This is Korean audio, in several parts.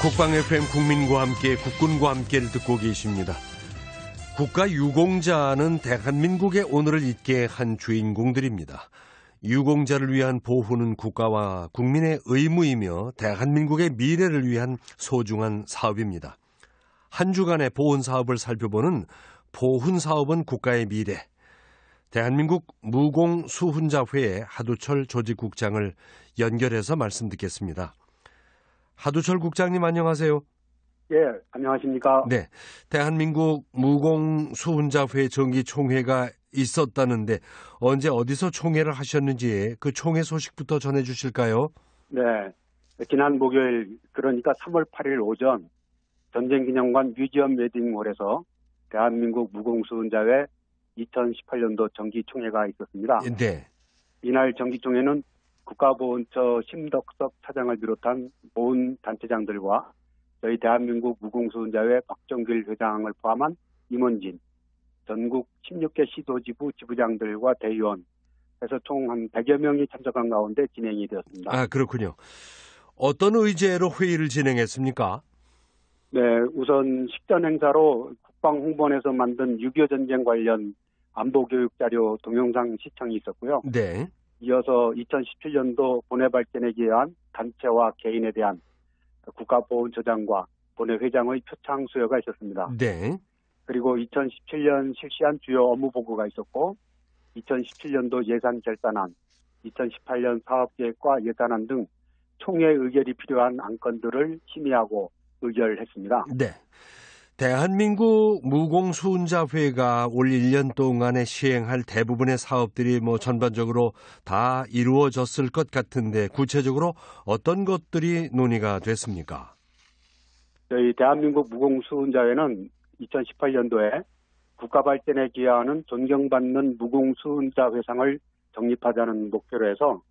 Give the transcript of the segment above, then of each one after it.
국방 FM 국민과 함께 국군과 함께를 듣고 계십니다. 국가유공자는 대한민국의 오늘을 있게 한 주인공들입니다. 유공자를 위한 보호는 국가와 국민의 의무이며 대한민국의 미래를 위한 소중한 사업입니다. 한 주간의 보훈사업을 살펴보는 보훈사업은 국가의 미래. 대한민국 무공수훈자회 하두철 조직국장을 연결해서 말씀 듣겠습니다. 하두철 국장님 안녕하세요. 예, 안녕하십니까. 네, 대한민국 무공수훈자회 정기총회가 있었다는데 언제 어디서 총회를 하셨는지 그 총회 소식부터 전해주실까요? 네, 지난 목요일 그러니까 3월 8일 오전 전쟁기념관 뮤지엄 웨딩홀에서 대한민국 무공수훈자회 2018년도 정기총회가 있었습니다. 네. 이날 정기총회는 국가보훈처 심덕석 차장을 비롯한 보훈단체장들과 저희 대한민국 무공수훈자회 박정길 회장을 포함한 임원진, 전국 16개 시도지부 지부장들과 대의원 해서 총 한 100여 명이 참석한 가운데 진행이 되었습니다. 아, 그렇군요. 어떤 의제로 회의를 진행했습니까? 네, 우선 식전 행사로 국방홍보원에서 만든 6.25 전쟁 관련 안보교육 자료 동영상 시청이 있었고요. 네. 이어서 2017년도 본회 발전에 기여한 단체와 개인에 대한 국가보훈처장과 본회회장의 표창 수여가 있었습니다. 네. 그리고 2017년 실시한 주요 업무 보고가 있었고 2017년도 예산 결산안, 2018년 사업계획과 예산안 등 총회 의결이 필요한 안건들을 심의하고 의결했습니다. 네. 대한민국 무공수훈자회가 올 1년 동안에 시행할 대부분의 사업들이 전반적으로 다 이루어졌을 것 같은데 구체적으로 어떤 것들이 논의가 됐습니까? 저희 대한민국 무공수훈자회는 2018년도에 국가발전에 기여하는 존경받는 무공수훈자회상을 정립하자는 목표로 해서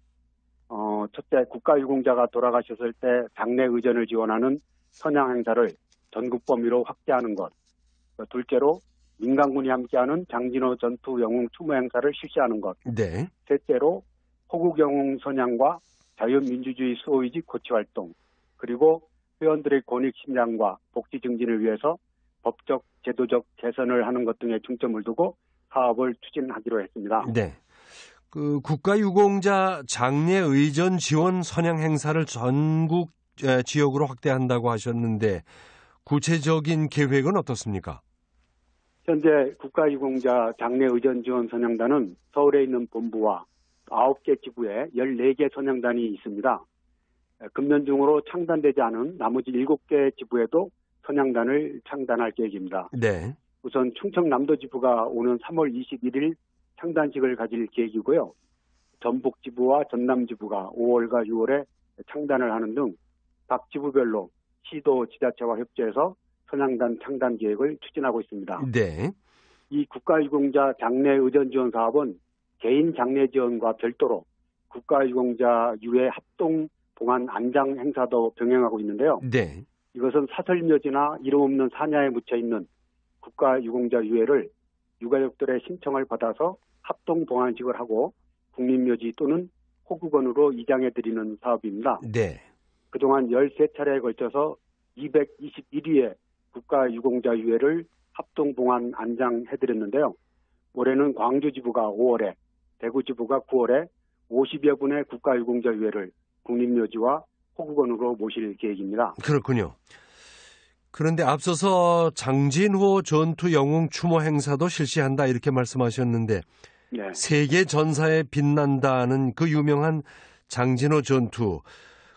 첫째, 국가유공자가 돌아가셨을 때 장례 의전을 지원하는 선양 행사를 전국 범위로 확대하는 것. 둘째로 민간군이 함께하는 장진호 전투 영웅 추모 행사를 실시하는 것. 네. 셋째로 호국 영웅 선양과 자유민주주의 수호의지 고취 활동. 그리고 회원들의 권익 신장과 복지 증진을 위해서 법적, 제도적 개선을 하는 것 등에 중점을 두고 사업을 추진하기로 했습니다. 네. 그 국가유공자 장례 의전 지원 선양 행사를 전국 지역으로 확대한다고 하셨는데 구체적인 계획은 어떻습니까? 현재 국가유공자 장례 의전 지원 선양단은 서울에 있는 본부와 9개 지부에 14개 선양단이 있습니다. 금년 중으로 창단되지 않은 나머지 7개 지부에도 선양단을 창단할 계획입니다. 네. 우선 충청남도 지부가 오는 3월 21일 창단식을 가질 계획이고요. 전북 지부와 전남 지부가 5월과 6월에 창단을 하는 등 각 지부별로 시도 지자체와 협조해서 선양단 창단 계획을 추진하고 있습니다. 네. 이 국가유공자 장례 의전 지원 사업은 개인 장례 지원과 별도로 국가유공자 유해 합동 봉안 안장 행사도 병행하고 있는데요. 네. 이것은 사설묘지나 이름 없는 사냐에 묻혀 있는 국가유공자 유해를 유가족들의 신청을 받아서 합동 봉안식을 하고 국립묘지 또는 호국원으로 이장해드리는 사업입니다. 네. 그동안 13차례에 걸쳐서 221위의 국가유공자 유해를 합동봉안 안장해드렸는데요. 올해는 광주지부가 5월에, 대구지부가 9월에 50여 분의 국가유공자 유해를 국립묘지와 호국원으로 모실 계획입니다. 그렇군요. 그런데 앞서서 장진호 전투 영웅 추모 행사도 실시한다 이렇게 말씀하셨는데 네. 세계 전사에 빛난다는 그 유명한 장진호 전투,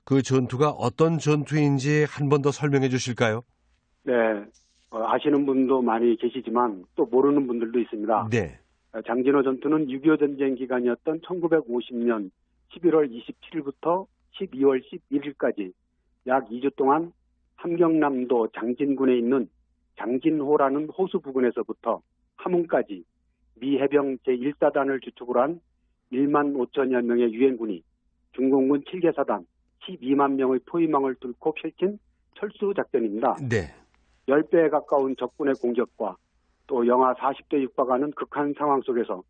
그 전투가 어떤 전투인지 한 번 더 설명해 주실까요? 네, 아시는 분도 많이 계시지만 또 모르는 분들도 있습니다. 네. 장진호 전투는 6.25 전쟁 기간이었던 1950년 11월 27일부터 12월 11일까지 약 2주 동안 함경남도 장진군에 있는 장진호라는 호수 부근에서부터 함흥까지 미 해병 제1사단을 주축으로 한 1만 5천여 명의 유엔군이 중공군 7개 사단 12만 명의 포위망을 뚫고 펼친 철수 작전입니다. 네. 10배에 가까운 적군의 공격과 또 영하 40도 육박하는 극한 상황 속에서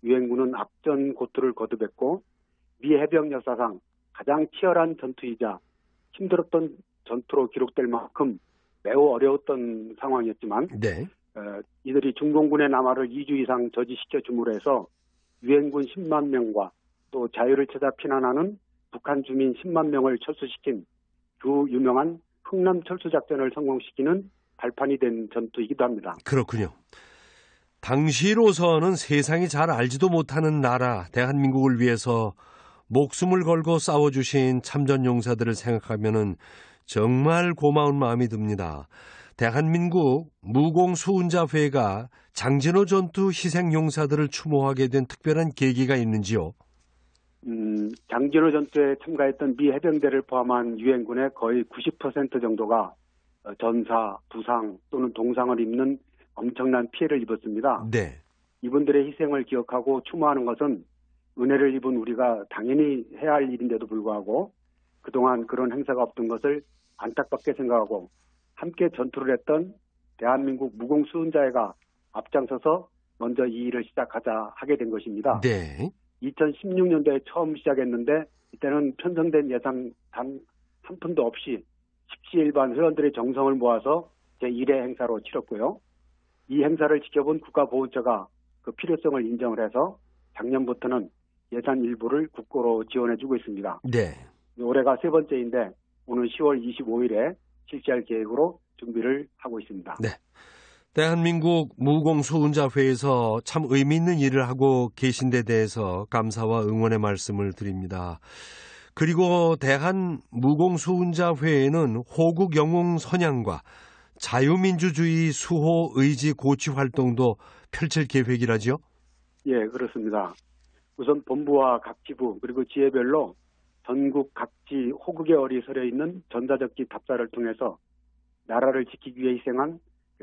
유엔군은 악전 고투를 거듭했고 미 해병 역사상 가장 치열한 전투이자 힘들었던 전투로 기록될 만큼 매우 어려웠던 상황이었지만 네. 이들이 중공군의 남하를 2주 이상 저지시켜 줌으로 해서 유엔군 10만 명과 또 자유를 찾아 피난하는 북한 주민 10만 명을 철수시킨 그 유명한 흥남 철수작전을 성공시키는 발판이 된 전투이기도 합니다. 그렇군요. 당시로서는 세상이 잘 알지도 못하는 나라 대한민국을 위해서 목숨을 걸고 싸워주신 참전용사들을 생각하면 정말 고마운 마음이 듭니다. 대한민국 무공수훈자회가 장진호 전투 희생용사들을 추모하게 된 특별한 계기가 있는지요? 장진호 전투에 참가했던 미 해병대를 포함한 유엔군의 거의 90% 정도가 전사, 부상 또는 동상을 입는 엄청난 피해를 입었습니다. 네. 이분들의 희생을 기억하고 추모하는 것은 은혜를 입은 우리가 당연히 해야 할 일인데도 불구하고 그동안 그런 행사가 없던 것을 안타깝게 생각하고 함께 전투를 했던 대한민국 무공수훈자회가 앞장서서 먼저 이 일을 하게 된 것입니다. 네. 2016년도에 처음 시작했는데 이때는 편성된 예산 단 한 푼도 없이 십시일반 회원들의 정성을 모아서 제1회 행사로 치렀고요. 이 행사를 지켜본 국가보훈처가 그 필요성을 인정을 해서 작년부터는 예산 일부를 국고로 지원해주고 있습니다. 네. 올해가 세 번째인데 오늘 10월 25일에 실시할 계획으로 준비를 하고 있습니다. 네. 대한민국 무공수훈자회에서 참 의미 있는 일을 하고 계신 데 대해서 감사와 응원의 말씀을 드립니다. 그리고 대한무공수훈자회에는 호국 영웅 선양과 자유민주주의 수호 의지 고취 활동도 펼칠 계획이라지요? 예, 그렇습니다. 우선 본부와 각 지부 그리고 지회별로 전국 각지 호국의 얼이 서려 있는 전자적기 답사를 통해서 나라를 지키기 위해 희생한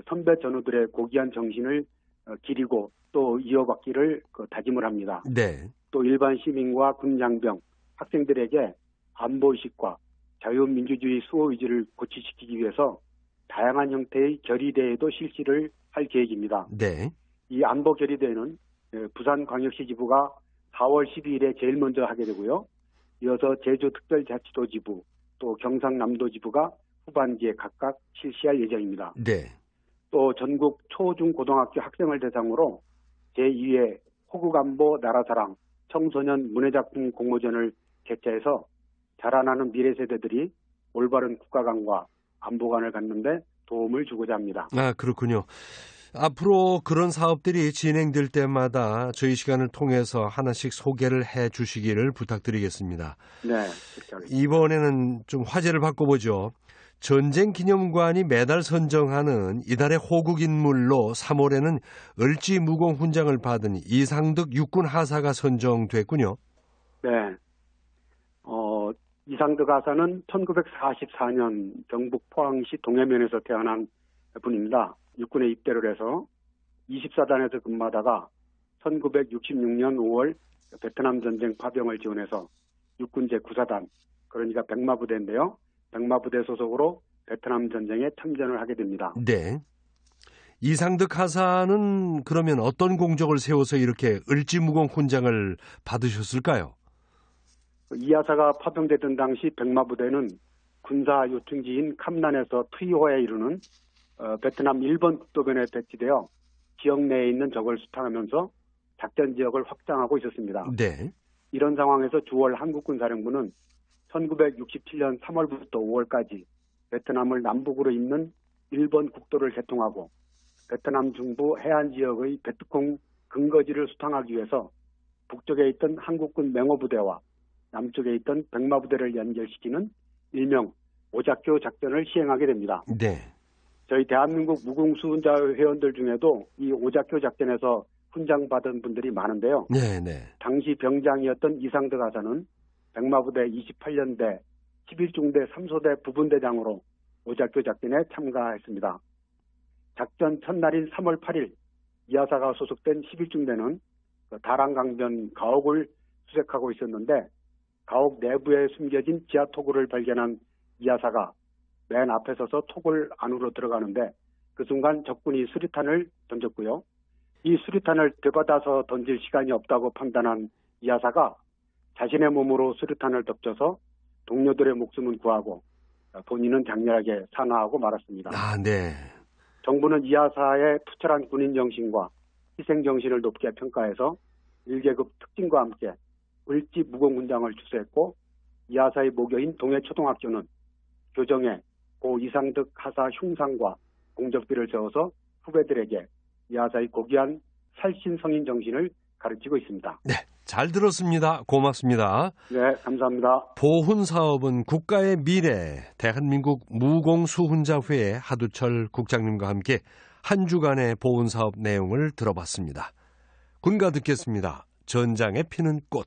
선배 전우들의 고귀한 정신을 기리고 또 이어받기를 다짐을 합니다. 네. 또 일반 시민과 군장병, 학생들에게 안보의식과 자유민주주의 수호의지를 고취시키기 위해서 다양한 형태의 결의대회도 실시를 할 계획입니다. 네. 이 안보 결의대회는 부산광역시 지부가 4월 12일에 제일 먼저 하게 되고요. 이어서 제주특별자치도 지부, 또 경상남도 지부가 후반기에 각각 실시할 예정입니다. 네. 또 전국 초, 중, 고등학교 학생을 대상으로 제2회 호국안보 나라사랑 청소년 문해작품 공모전을 개최해서 자라나는 미래 세대들이 올바른 국가관과 안보관을 갖는데 도움을 주고자 합니다. 아, 그렇군요. 앞으로 그런 사업들이 진행될 때마다 저희 시간을 통해서 하나씩 소개를 해 주시기를 부탁드리겠습니다. 네. 이번에는 좀 화제를 바꿔보죠. 전쟁기념관이 매달 선정하는 이달의 호국인물로 3월에는 을지무공훈장을 받은 이상득 육군 하사가 선정됐군요. 네. 이상득 하사는 1944년 경북 포항시 동해면에서 태어난 분입니다. 육군에 입대를 해서 24단에서 근무하다가 1966년 5월 베트남 전쟁 파병을 지원해서 육군 제9사단, 그러니까 백마부대인데요. 백마부대 소속으로 베트남 전쟁에 참전을 하게 됩니다. 네. 이상득 하사는 그러면 어떤 공적을 세워서 이렇게 을지무공훈장을 받으셨을까요? 이 하사가 파병되던 당시 백마부대는 군사 요충지인 캄난에서 투이호에 이르는 베트남 1번 국도변에 배치되어 지역 내에 있는 적을 수탕하면서 작전 지역을 확장하고 있었습니다. 네. 이런 상황에서 주월 한국군사령부는 1967년 3월부터 5월까지 베트남을 남북으로 잇는 1번 국도를 개통하고 베트남 중부 해안 지역의 베트콩 근거지를 수탕하기 위해서 북쪽에 있던 한국군 맹호부대와 남쪽에 있던 백마부대를 연결시키는 일명 오작교 작전을 시행하게 됩니다. 네. 저희 대한민국 무공수훈자 회원들 중에도 이 오작교 작전에서 훈장 받은 분들이 많은데요. 네, 네. 당시 병장이었던 이상득 하사는 백마부대 28년대 11중대 3소대 부분대장으로 오작교 작전에 참가했습니다. 작전 첫날인 3월 8일 이 하사가 소속된 11중대는 다랑강변 가옥을 수색하고 있었는데 가옥 내부에 숨겨진 지하 토굴을 발견한 이 하사가 맨 앞에 서서 토굴 안으로 들어가는데 그 순간 적군이 수류탄을 던졌고요. 이 수류탄을 되받아서 던질 시간이 없다고 판단한 이 하사가 자신의 몸으로 수류탄을 덮쳐서 동료들의 목숨은 구하고 본인은 장렬하게 산화하고 말았습니다. 아, 네. 정부는 이하사의 투철한 군인 정신과 희생 정신을 높게 평가해서 1계급 특징과 함께 을지 무공훈장을 주수했고 이하사의 모교인 동해초등학교는 교정에 고 이상득 하사 흉상과 공적비를 세워서 후배들에게 이하사의 고귀한 살신성인 정신을 가르치고 있습니다. 네, 잘 들었습니다. 고맙습니다. 네, 감사합니다. 보훈 사업은 국가의 미래, 대한민국 무공수훈자회 하두철 국장님과 함께 한 주간의 보훈 사업 내용을 들어봤습니다. 군가 듣겠습니다. 전장에 피는 꽃.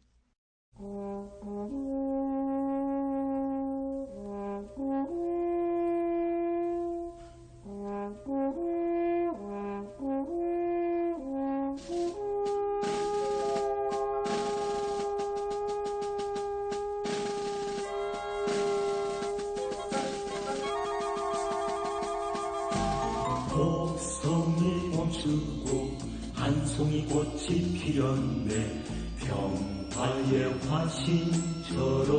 곡성이 멈추고 한 송이 꽃이 피었네. 평화의 화신처럼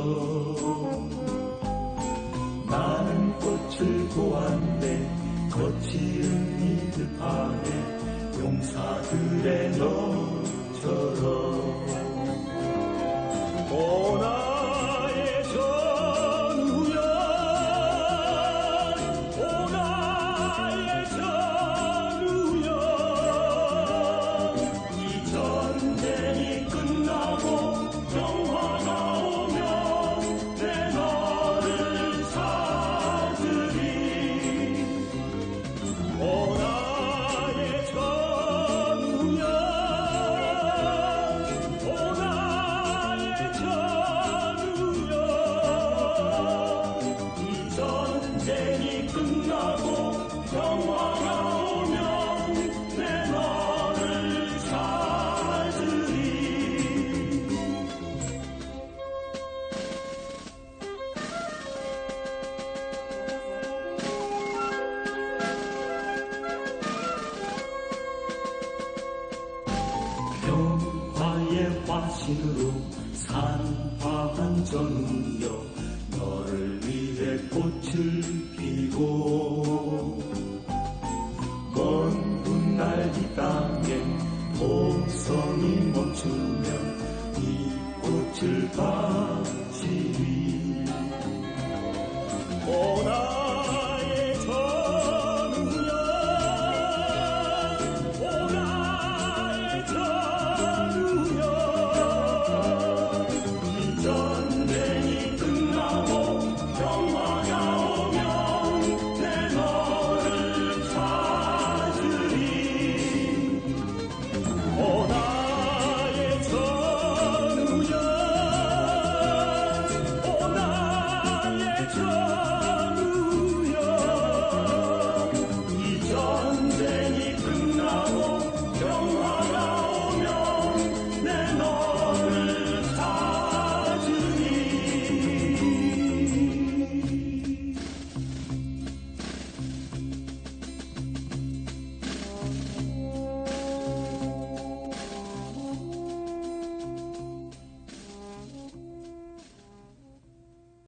나는 꽃을 보았네. 거칠은 이들 안에 용사들의 너처럼 오나의 전우연 오나의 전우연 이 전쟁이 끝나고 평화가 오면 내 너를 찾으리 오나의 전우연 오나의 전우연 이 전쟁이 끝나고 평화가 오면 내 너를 찾으리 평화의 화신으로 산화한 전우여 너를 위해 꽃을 피고 먼 훗날 이 땅에 곡성이 멈추면 이 꽃을 봐